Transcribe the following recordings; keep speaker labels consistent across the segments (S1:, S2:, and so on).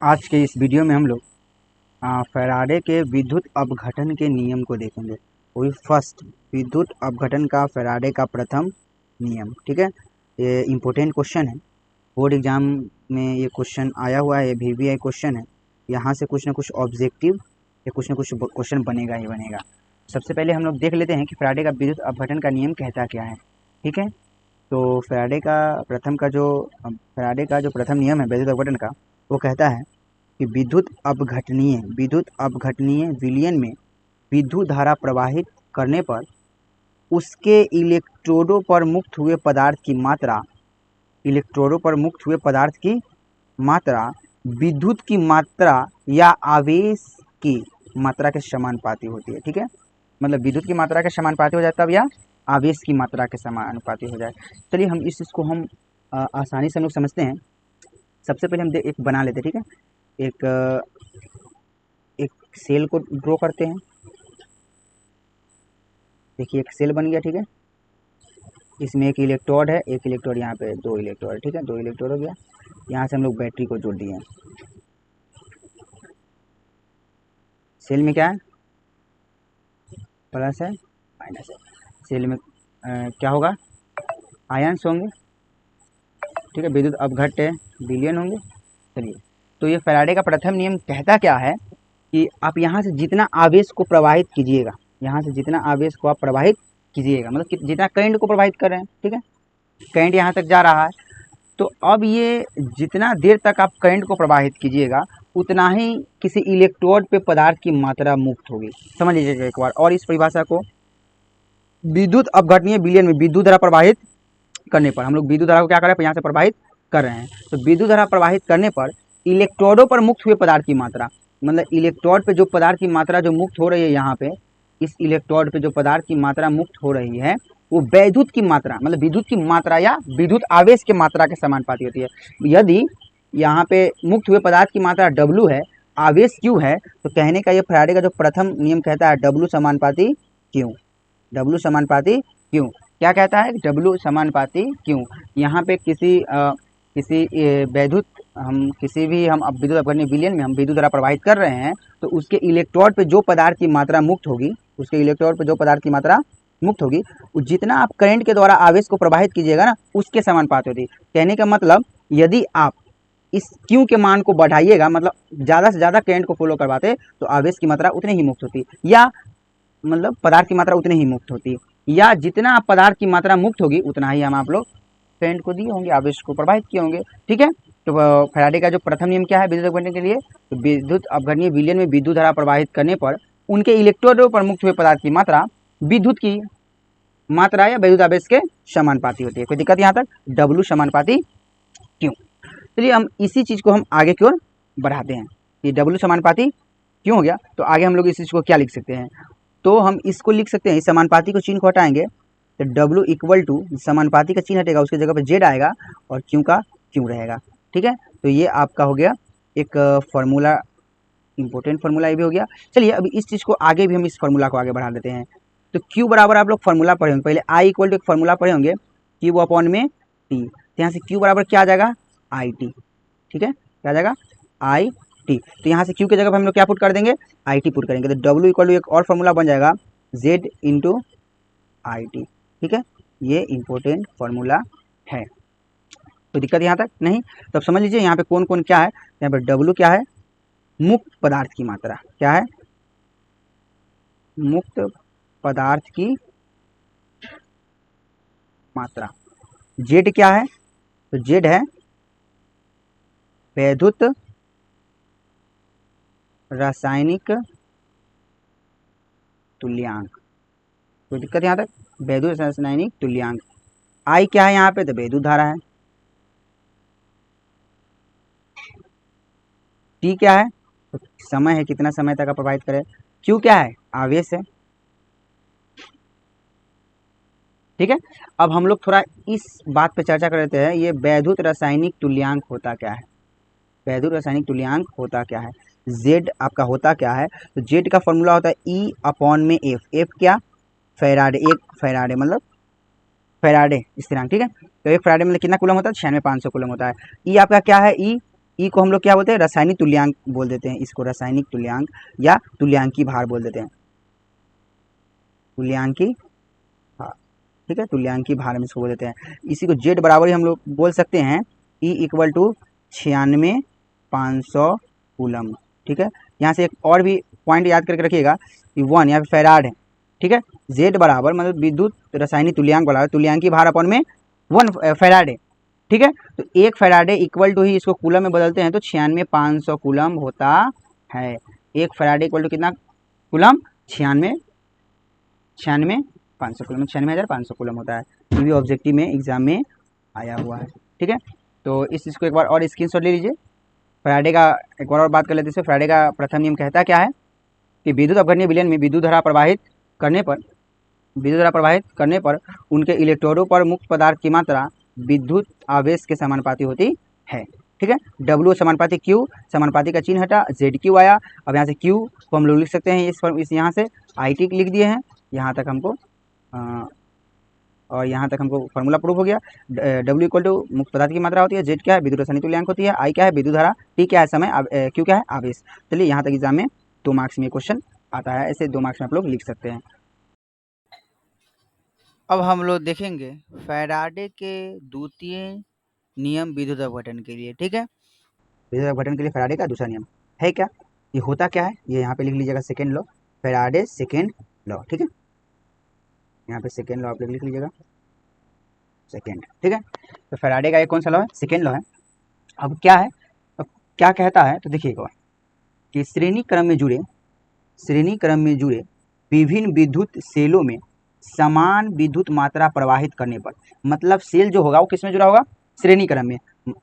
S1: आज के इस वीडियो में हम लोग फैराडे के विद्युत अपघटन के नियम को देखेंगे। वही फर्स्ट विद्युत अपघटन का फैराडे का प्रथम नियम। ठीक है, ये इम्पोर्टेंट क्वेश्चन है, बोर्ड एग्जाम में ये क्वेश्चन आया हुआ है, ये VVI क्वेश्चन है। यहाँ से कुछ ना कुछ ऑब्जेक्टिव या कुछ ना कुछ क्वेश्चन बनेगा ही बनेगा। सबसे पहले हम लोग देख लेते हैं कि फैराडे का विद्युत अपघटन का नियम कहता क्या है। ठीक है, तो फैराडे का प्रथम नियम है विद्युत अपघटन का, वो कहता है कि विद्युत अपघटनीय विलयन में विद्युत धारा प्रवाहित करने पर उसके इलेक्ट्रोडों पर मुक्त हुए पदार्थ की मात्रा विद्युत की मात्रा या आवेश की मात्रा के समानुपाती होती है। ठीक है, मतलब विद्युत की मात्रा के समानुपाती हो जाए तब, या आवेश की मात्रा के समानुपाती हो जाए। चलिए हम इस चीज़ को हम आसानी से हम लोग समझते हैं। सबसे पहले हम एक बना लेते हैं। ठीक है, एक सेल को ड्रॉ करते हैं। देखिए एक सेल बन गया। ठीक है, इसमें एक इलेक्ट्रोड है, एक इलेक्ट्रोड यहाँ पे, दो इलेक्ट्रोड। ठीक है, दो इलेक्ट्रोड हो गया। यहाँ से हम लोग बैटरी को जोड़ दिए हैं। सेल में क्या है, प्लस है माइनस है। सेल में क्या होगा, आयन्स होंगे। ठीक है, विद्युत अपघट्य विलयन होंगे। चलिए, तो ये फैराडे का प्रथम नियम कहता क्या है कि आप यहाँ से जितना आवेश को प्रवाहित कीजिएगा, मतलब जितना करंट को प्रवाहित कर रहे हैं। ठीक है, करंट यहाँ तक जा रहा है, तो अब ये जितना देर तक आप करंट को प्रवाहित कीजिएगा उतना ही किसी इलेक्ट्रोड पे पदार्थ की मात्रा मुक्त होगी। समझ लीजिएगा एक बार। और इस परिभाषा को विद्युत अपघटनीय विलयन में विद्युत धारा प्रवाहित करने पर, हम लोग विद्युत धारा को क्या कर रहे हैं, यहाँ से प्रवाहित कर रहे हैं, तो विद्युत धारा प्रवाहित करने पर इलेक्ट्रोडों पर मुक्त हुए पदार्थ की मात्रा, मतलब इलेक्ट्रोड पे जो पदार्थ की मात्रा जो मुक्त हो रही है, यहाँ पे इस इलेक्ट्रोड पे जो पदार्थ की मात्रा मुक्त हो रही है वो वैद्युत की मात्रा, मतलब विद्युत की मात्रा या विद्युत आवेश की मात्रा के समानुपाती होती है। यदि यहाँ पे मुक्त हुए पदार्थ की मात्रा W है, आवेश Q है, तो कहने का ये फैराडे का जो प्रथम नियम कहता है W समानुपाती Q। W समानुपाती Q क्या कहता है, W समानुपाती Q। यहाँ पे किसी वैद्युत अब विद्युत अपघटनीय विलयन में हम विद्युत धारा प्रवाहित कर रहे हैं, तो उसके इलेक्ट्रोड पे जो पदार्थ की मात्रा मुक्त होगी, जितना आप करंट के द्वारा आवेश को प्रवाहित कीजिएगा ना, उसके समानुपाती होती है। कहने का मतलब यदि आप इस Q के मान को बढ़ाइएगा, मतलब ज़्यादा से ज़्यादा करंट को फॉलो करवाते, तो आवेश की मात्रा उतनी ही मुक्त होती, या मतलब पदार्थ की मात्रा उतनी ही मुक्त होती, या जितना आप पदार्थ की मात्रा मुक्त होगी उतना ही हम आप लोग करंट को दिए होंगे, आवेश को प्रवाहित किए होंगे। ठीक है, तो फैराडे का जो प्रथम नियम क्या है विद्युत अपघटन के लिए, तो विद्युत अपघटनीय विलयन में विद्युत धारा प्रवाहित करने पर उनके इलेक्ट्रोडों पर मुक्त हुए पदार्थ की मात्रा विद्युत की मात्रा या वैद्युत आवेश के समानुपाती होती है। कोई दिक्कत यहाँ तक, W समानुपाती क्यों। चलिए हम इसी चीज़ को हम आगे की ओर बढ़ाते हैं। ये W समानुपाती क्यों हो गया, तो आगे हम लोग इस चीज़ को क्या लिख सकते हैं, तो हम इसको लिख सकते हैं, इस समानुपाती को चिन्ह को हटाएंगे तो W इक्वल टू समानुपाती का चिन्ह हटेगा, उसकी जगह पर Z आएगा और Q का Q रहेगा। ठीक है, तो ये आपका हो गया एक फार्मूला, इंपॉर्टेंट फार्मूला ये भी हो गया। चलिए अब इस चीज़ को आगे भी हम इस फार्मूला को आगे बढ़ा देते हैं। तो Q बराबर आप लोग फार्मूला पढ़े होंगे, पहले I इक्वल टू एक फार्मूला पढ़े होंगे, Q अपॉन में T। तो यहाँ से Q बराबर क्या आ जाएगा, IT। ठीक है, क्या आ जाएगा, IT। तो यहाँ से Q की जगह पर हम लोग क्या पुट कर देंगे, IT पुट करेंगे, तो W इक्वल टू एक और फार्मूला बन जाएगा Z इंटू IT। ठीक है, ये इंपॉर्टेंट फार्मूला है। तो दिक्कत यहाँ तक नहीं, तो अब समझ लीजिए यहाँ पे कौन कौन क्या है। यहाँ पे W क्या है, मुक्त पदार्थ की मात्रा, क्या है, मुक्त पदार्थ की मात्रा। Z क्या है, तो Z है वैद्युत रासायनिक तुल्यांक। कोई दिक्कत यहाँ तक, वैद्युत रासायनिक तुल्यांक। I क्या है यहाँ पे, तो वैद्युत धारा है। T क्या है, तो समय है, कितना समय तक आप प्रवाहित करें। Q क्या है, आवेश है। ठीक है, अब हम लोग थोड़ा इस बात पे चर्चा कर लेते हैं, ये वैद्युत रासायनिक तुल्यांक होता क्या है, वैद्युत रासायनिक तुल्यांक होता क्या है, Z आपका होता क्या है, तो Z का फॉर्मूला होता है E अपॉन में F। F क्या, फैराडे, एक फैराडे मतलब फैराडे स्थिरांक। ठीक है, तो एक फैराडे मतलब कितना कूलम होता है, 96,500 कूलम होता है। E आपका क्या है, E ई को हम लोग क्या बोलते हैं, रासायनिक तुल्यांक बोल देते हैं, इसको रासायनिक तुल्यांक या तुल्यांकी भार बोल देते हैं, तुल्यांकी भार, ठीक है, तुल्यांकी भार हम इसको बोल देते हैं। इसी को जेड बराबर ही हम लोग बोल सकते हैं ई इक्वल टू 96,500 कूलम, ठीक है। यहाँ से एक और भी पॉइंट याद करके रखिएगा कि 1 यहाँ पे फैराड है, ठीक है। जेड बराबर मतलब विद्युत रासायनिक तुल्यांक बराबर तुल्यांकी भार अपन में 1 फैराड है, ठीक है। तो 1 फैराडे इक्वल टू ही इसको कूलम में बदलते हैं तो 96,500 कूलम होता है। 1 फैराडे इक्वल टू कितना कूलम, 96,500 कूलम, 96,500 कूलम होता है। ये भी ऑब्जेक्टिव में एग्जाम में आया हुआ है, ठीक है। तो इस चीज़ को एक बार और स्क्रीनशॉट ले लीजिए। फैराडे का एक बार और बात कर लेते हैं। फैराडे का प्रथम नियम कहता क्या है कि विद्युत अपघटनीय विलयन में विद्युत धारा प्रवाहित करने पर उनके इलेक्ट्रोडों पर मुक्त पदार्थ की मात्रा विद्युत आवेश के समानुपाती होती है, ठीक है। W समानुपाती Q, समानुपाती का चिन्ह हटा, ZQ आया। अब यहाँ से Q को हम लोग लिख सकते हैं इस यहाँ से IT लिख दिए हैं, यहाँ तक हमको और यहाँ तक हमको फार्मूला प्रूफ हो गया। W इक्वल टू मुक्त पदार्थ की मात्रा होती है, Z क्या है विद्युत रासायनिक तुल्यांक होती है, I क्या है विद्युत धारा, T क्या है समय, Q क्या है आवेश। चलिए यहाँ तक एग्जाम में 2 मार्क्स में क्वेश्चन आता है, ऐसे 2 मार्क्स में आप लोग लिख सकते हैं। अब हम लोग देखेंगे फैराडे के द्वितीय नियम विद्युत अपघटन के लिए, ठीक है। विद्युत अपघटन के लिए फैराडे का दूसरा नियम है क्या, ये होता क्या है, ये यहाँ पे लिख लीजिएगा second law, Faraday second law, ठीक है। यहाँ पे सेकेंड लॉ आप लिख लीजिएगा, सेकेंड, ठीक है। तो फैराडे का ये कौन सा लॉ है, सेकेंड लॉ है। अब क्या है, अब क्या कहता है तो देखिएगा कि श्रेणी क्रम में जुड़े विभिन्न विद्युत सेलों में समान विद्युत मात्रा प्रवाहित करने पर, मतलब सेल जो होगा वो किसमें जुड़ा होगा, श्रेणी क्रम में,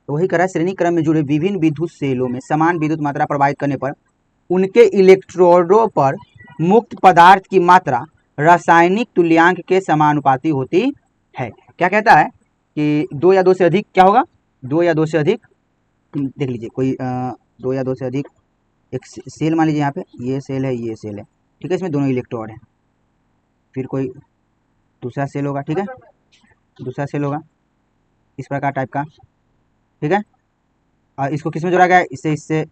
S1: वही कह रहा है श्रेणी क्रम में जुड़े विभिन्न विद्युत सेलों में समान विद्युत मात्रा प्रवाहित करने पर उनके इलेक्ट्रोडों पर मुक्त पदार्थ की मात्रा रासायनिक तुल्यांक के समानुपाती होती है। क्या कहता है कि 2 या 2 से अधिक क्या होगा, 2 या 2 से अधिक, देख लीजिए कोई 2 या 2 से अधिक एक सेल मान लीजिए, यहाँ पे ये सेल है, ये सेल है, ठीक है, इसमें दोनों इलेक्ट्रोड हैं। फिर कोई दूसरा सेल होगा, ठीक है, दूसरा सेल होगा इस प्रकार टाइप का, ठीक है। और इसको किस में जोड़ा गया है, इससे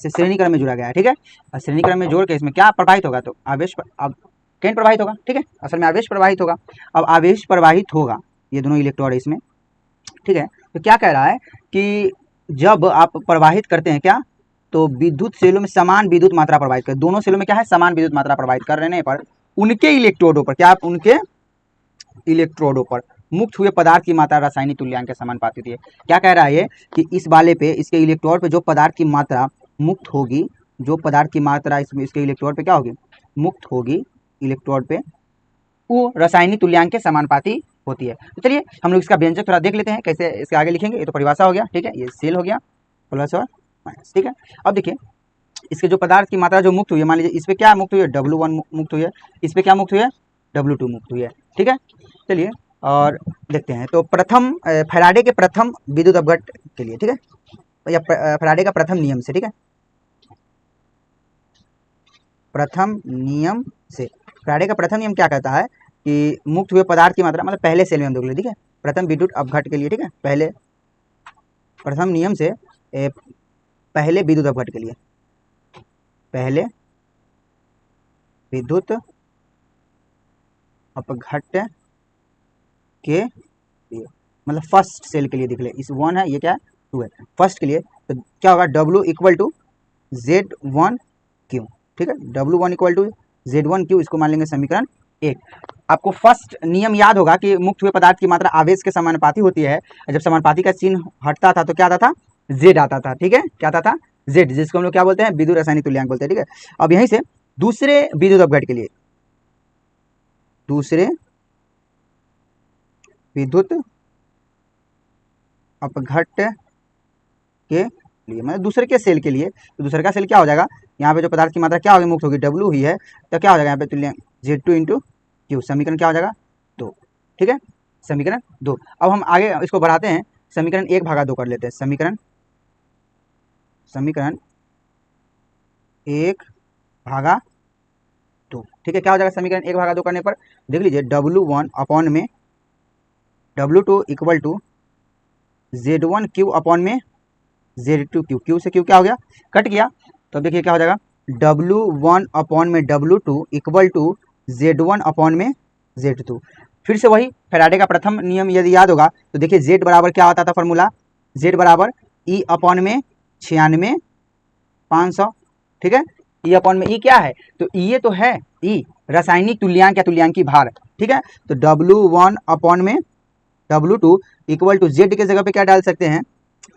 S1: श्रेणी क्रम में जोड़ा गया है, ठीक है। और श्रेणी क्रम में जोड़ के इसमें क्या प्रवाहित होगा, तो आवेश अब करंट प्रवाहित होगा, ठीक है, असल में आवेश प्रवाहित होगा। अब आवेश प्रवाहित होगा, ये दोनों इलेक्ट्रोड है इसमें, ठीक है। तो क्या कह रहा है कि जब आप प्रवाहित करते हैं क्या, तो विद्युत सेलों में समान विद्युत मात्रा प्रवाहित कर, दोनों सेलों में क्या है समान विद्युत मात्रा प्रवाहित कर रहने पर उनके इलेक्ट्रोडों पर क्या, उनके इलेक्ट्रोडों पर मुक्त हुए पदार्थ की मात्रा रासायनिक तुल्यांक के समानुपाती होती है। क्या कह रहा है ये कि इस वाले पे इसके इलेक्ट्रोड पे जो पदार्थ की मात्रा मुक्त होगी, जो पदार्थ की मात्रा इसके इलेक्ट्रोड पे क्या होगी, मुक्त होगी इलेक्ट्रोड पे, वो रासायनिक तुल्यांक के समानुपाती होती है। तो चलिए हम लोग इसका व्यंजक थोड़ा देख लेते हैं कैसे इसके आगे लिखेंगे। ये तो परिभाषा हो गया, ठीक है, ये सेल हो गया प्लस और माइनस, ठीक है। अब देखिए इसके जो पदार्थ की मात्रा जो मुक्त हुई है, मान लीजिए इस पर क्या मुक्त हुई है, W1 मुक्त हुई है, इस पर क्या मुक्त हुई है, W2 मुक्त हुई है, ठीक है। चलिए और देखते हैं। तो प्रथम फैराडे के प्रथम विद्युत अपघट के लिए, ठीक है, या फैराडे का प्रथम नियम से, ठीक है, प्रथम नियम से फैराडे का प्रथम नियम क्या कहता है कि मुक्त हुए पदार्थ की मात्रा, मतलब पहले सेल में हम देख ले, ठीक है, प्रथम विद्युत अपघट के लिए, ठीक है, पहले प्रथम नियम से पहले विद्युत अपघट के लिए, पहले विद्युत अपघट के लिए, मतलब फर्स्ट सेल के लिए देख ले, इस 1 है, ये क्या है 2 है, फर्स्ट के लिए तो क्या होगा W इक्वल टू Z1Q, ठीक है, W1 इक्वल टू Z1Q, इसको मान लेंगे समीकरण 1। आपको फर्स्ट नियम याद होगा कि मुक्त हुए पदार्थ की मात्रा आवेश के समानुपाती होती है। जब समानुपाती का चिन्ह हटता था तो क्या आता था, Z आता था, ठीक है, क्या आता था Z, जिसको हम लोग क्या बोलते हैं, विद्युत रासायनिक तुल्यांक बोलते हैं, ठीक है। अब यहीं से दूसरे विद्युत अपघट के लिए, दूसरे विद्युत अपघट के लिए, मतलब दूसरे के सेल के लिए, तो दूसरे का सेल क्या हो जाएगा, यहाँ पे जो पदार्थ की मात्रा क्या होगी, मुक्त होगी, W हुई है, तो क्या हो जाएगा यहाँ पे तुल्यांक Z2 इंटू Q, समीकरण क्या हो जाएगा 2, ठीक है, समीकरण 2। अब हम आगे इसको बढ़ाते हैं, समीकरण 1/2 कर लेते हैं, समीकरण 1/2, ठीक है। क्या हो जाएगा समीकरण 1/2 करने पर, देख लीजिए W1 अपॉन में W2 equal to Z1Q upon में Z2Q, Q से Q क्या हो गया, कट गया। तो अब देखिए क्या हो जाएगा, W1 अपॉन में W2 equal to Z1 upon में Z2। फिर से वही फैराडे का प्रथम नियम यदि याद होगा तो देखिए Z बराबर क्या होता था फॉर्मूला, Z बराबर E अपॉन में 96/500, ठीक है। E अपॉन में E क्या है, तो ये तो है E रासायनिक तुल्यांक या तुल्यांकी भार, ठीक है। तो W1 अपॉन में W2 इक्वल टू Z के जगह पे क्या डाल सकते हैं,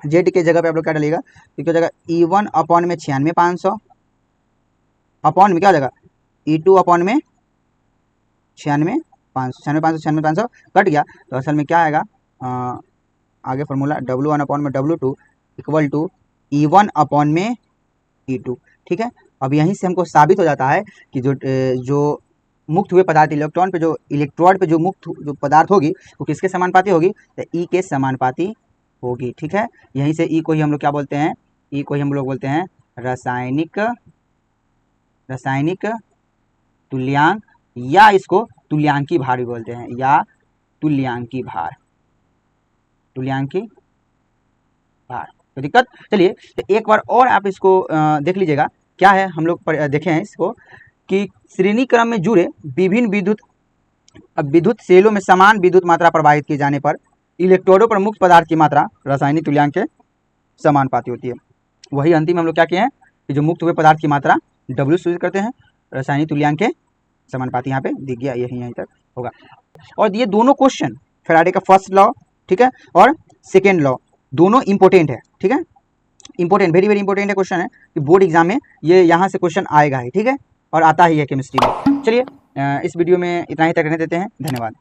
S1: Z के जगह पे आप लोग क्या डालिएगा, तो क्या हो जाएगा E1 अपॉन में 96/500 अपॉन में क्या हो जाएगा E2 अपॉन में 96/500 कट गया। तो असल में क्या आएगा, आगे फॉर्मूला W1 अपॉन में W2 equal to E1 upon में E2, ठीक है। अब यहीं से हमको साबित हो जाता है कि जो मुक्त हुए पदार्थ इलेक्ट्रॉन पे जो इलेक्ट्रोड पे जो मुक्त जो पदार्थ होगी वो किसके समानुपाती होगी, तो ई के समानुपाती होगी, ठीक है। यहीं से ई को ही हम लोग क्या बोलते हैं, ई को ही हम लोग बोलते हैं रासायनिक तुल्यांक, या इसको तुल्यांकी भार भी बोलते हैं, या तुल्यांकी भार, तो दिक्कत। चलिए तो एक बार और आप इसको देख लीजिएगा, क्या है हम लोग देखे हैं इसको कि श्रेणी क्रम में जुड़े विभिन्न विद्युत सेलों में समान विद्युत मात्रा प्रवाहित किए जाने पर इलेक्ट्रोडों पर मुक्त पदार्थ की मात्रा रासायनिक तुल्यांक के समानुपाती होती है। वही अंतिम हम लोग क्या किए हैं कि जो मुक्त हुए पदार्थ की मात्रा W सूचित करते हैं, रासायनिक तुल्यांक के समानुपाती यहाँ पे दिख गया, यहीं तक होगा। और ये दोनों क्वेश्चन फैराडे का फर्स्ट लॉ, ठीक है, और सेकेंड लॉ दोनों इंपॉर्टेंट है, ठीक है, इंपॉर्टेंट, वेरी वेरी इंपॉर्टेंट है क्वेश्चन है कि बोर्ड एग्जाम में ये यहाँ से क्वेश्चन आएगा ही, ठीक है, और आता ही है केमिस्ट्री में। चलिए इस वीडियो में इतना ही तक रहने देते हैं, धन्यवाद।